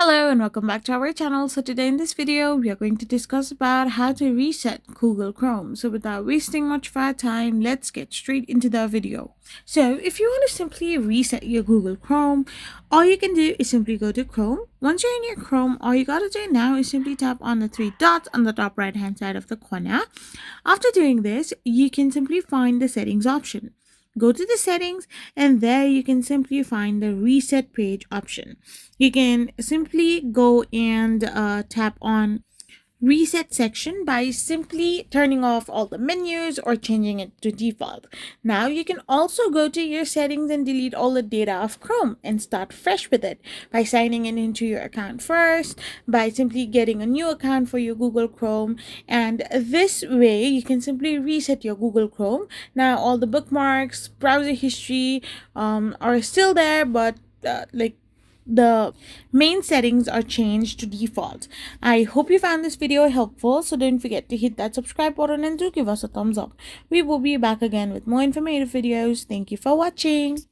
Hello and welcome back to our channel. So today in this video we are going to discuss about how to reset Google Chrome. So without wasting much of our time, let's get straight into the video. So if you want to simply reset your Google Chrome, all you can do is simply go to Chrome. Once you're in your Chrome, all you gotta do now is simply tap on the three dots on the top right hand side of the corner. After doing this, you can simply find the settings option. Go to the settings and there you can simply find the reset page option. You can simply go and tap on reset section by simply turning off all the menus or changing it to default. Now you can also go to your settings and delete all the data of Chrome and start fresh with it by signing in into your account first, by simply getting a new account for your Google Chrome, and this way you can simply reset your Google Chrome. Now all the bookmarks, browser history are still there, but the main settings are changed to default. I hope you found this video helpful, so don't forget to hit that subscribe button and do give us a thumbs up. We will be back again with more informative videos. Thank you for watching.